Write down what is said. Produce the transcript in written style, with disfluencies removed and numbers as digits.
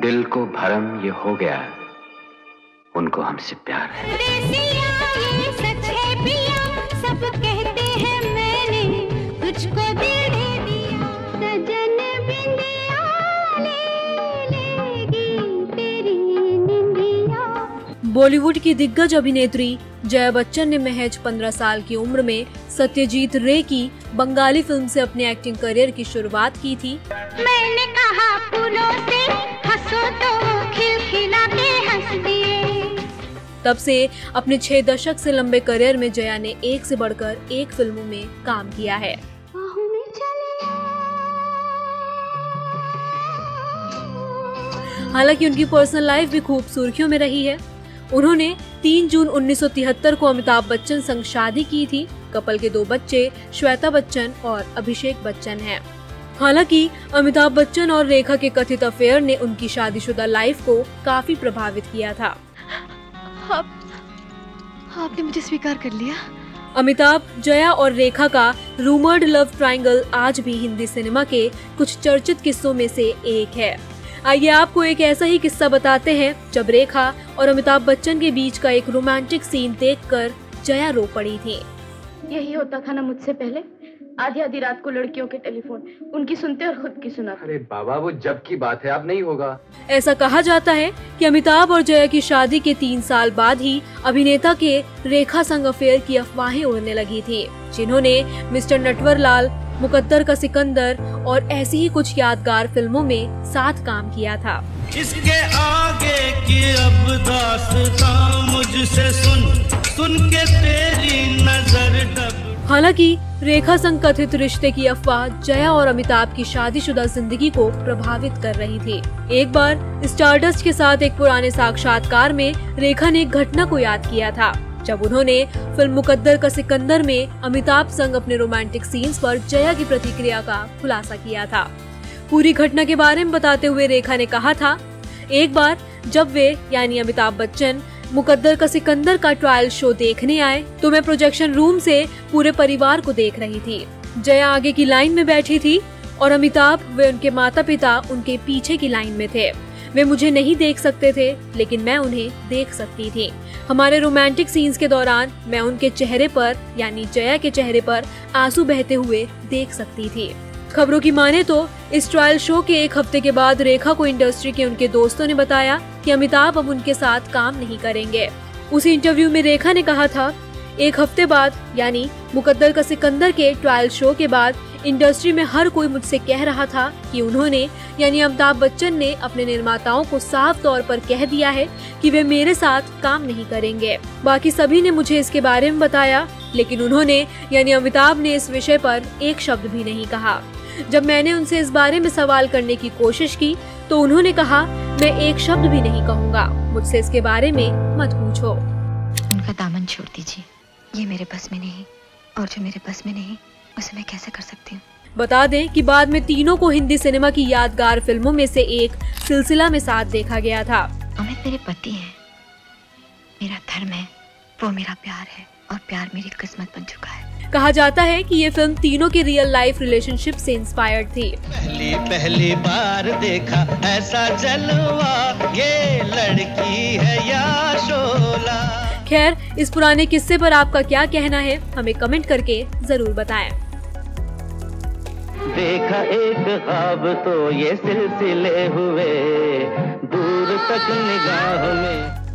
दिल को भरम ये हो गया, उनको हमसे प्यार है। ये सच है पिया, सब कहते हैं मैंने तुझको दिल दे दिया। सजन बिंदिया ले लेगी तेरी निंदिया। बॉलीवुड की दिग्गज अभिनेत्री जया बच्चन ने महज 15 साल की उम्र में सत्यजीत रे की बंगाली फिल्म से अपने एक्टिंग करियर की शुरुआत की थी। मैंने कहा फूलों से हंसो तो खिलखिलाते हंस दिए। तब से अपने 6 दशक से लंबे करियर में जया ने एक से बढ़कर एक फिल्मों में काम किया है। हालांकि उनकी पर्सनल लाइफ भी खूब सुर्खियों में रही है। उन्होंने 3 जून 1973 को अमिताभ बच्चन संग शादी की थी। कपल के 2 बच्चे श्वेता बच्चन और अभिषेक बच्चन हैं। हालांकि अमिताभ बच्चन और रेखा के कथित अफेयर ने उनकी शादीशुदा लाइफ को काफी प्रभावित किया था। आपने मुझे स्वीकार कर लिया। अमिताभ, जया और रेखा का रूमर्ड लव ट्रायंगल आज भी हिंदी सिनेमा के कुछ चर्चित किस्सों में से एक है। आइए आपको एक ऐसा ही किस्सा बताते हैं जब रेखा और अमिताभ बच्चन के बीच का एक रोमांटिक सीन देखकर जया रो पड़ी थी। यही होता था ना मुझसे पहले, आधी आधी रात को लड़कियों के टेलीफोन, उनकी सुनते और खुद की सुनाते। अरे बाबा, वो जब की बात है, अब नहीं होगा। ऐसा कहा जाता है कि अमिताभ और जया की शादी के 3 साल बाद ही अभिनेता के रेखा संग अफेयर की अफवाहें उड़ने लगी थी, जिन्होंने मिस्टर नटवरलाल, मुकद्दर का सिकंदर और ऐसी ही कुछ यादगार फिल्मों में साथ काम किया था। इसके आगे की अब दास्तां मुझसे सुन के तेरी नजर डब। हालांकि रेखा संग कथित रिश्ते की अफवाह जया और अमिताभ की शादीशुदा जिंदगी को प्रभावित कर रही थी। एक बार स्टारडस्ट के साथ एक पुराने साक्षात्कार में रेखा ने एक घटना को याद किया था, जब उन्होंने फिल्म मुकद्दर का सिकंदर में अमिताभ संग अपने रोमांटिक सीन्स पर जया की प्रतिक्रिया का खुलासा किया था। पूरी घटना के बारे में बताते हुए रेखा ने कहा था, एक बार जब वे यानी अमिताभ बच्चन मुकद्दर का सिकंदर का ट्रायल शो देखने आए तो मैं प्रोजेक्शन रूम से पूरे परिवार को देख रही थी। जया आगे की लाइन में बैठी थी और अमिताभ व उनके माता पिता उनके पीछे की लाइन में थे। वे मुझे नहीं देख सकते थे, लेकिन मैं उन्हें देख सकती थी। हमारे रोमांटिक सीन्स के दौरान मैं उनके चेहरे पर यानी जया के चेहरे पर आंसू बहते हुए देख सकती थी। खबरों की माने तो इस ट्रायल शो के 1 हफ्ते के बाद रेखा को इंडस्ट्री के उनके दोस्तों ने बताया कि अमिताभ अब उनके साथ काम नहीं करेंगे। उस इंटरव्यू में रेखा ने कहा था, 1 हफ्ते बाद यानी मुकद्दर का सिकंदर के ट्रायल शो के बाद इंडस्ट्री में हर कोई मुझसे कह रहा था कि उन्होंने यानी अमिताभ बच्चन ने अपने निर्माताओं को साफ तौर पर कह दिया है कि वे मेरे साथ काम नहीं करेंगे। बाकी सभी ने मुझे इसके बारे में बताया, लेकिन उन्होंने यानी अमिताभ ने इस विषय पर एक शब्द भी नहीं कहा। जब मैंने उनसे इस बारे में सवाल करने की कोशिश की तो उन्होंने कहा, मैं एक शब्द भी नहीं कहूँगा, मुझसे इसके बारे में मत पूछो। उनका दामन छोड़ दीजिए, ये मेरे बस में नहीं, और जो मेरे बस में नहीं उसे मैं कैसे कर सकती हूँ। बता दें कि बाद में तीनों को हिंदी सिनेमा की यादगार फिल्मों में से एक सिलसिला में साथ देखा गया था। अमित मेरे पति हैं, मेरा धर्म है, वो मेरा प्यार है और प्यार मेरी किस्मत बन चुका है। कहा जाता है कि ये फिल्म तीनों के रियल लाइफ रिलेशनशिप से इंस्पायर्ड थी। पहली बार देखा ऐसा जलवा, ये लड़की है या शोला। खैर, इस पुराने किस्से पर आपका क्या कहना है, हमें कमेंट करके जरूर बताएं। देखा एक ख्वाब तो ये सिलसिले हुए, दूर तक निगाह में।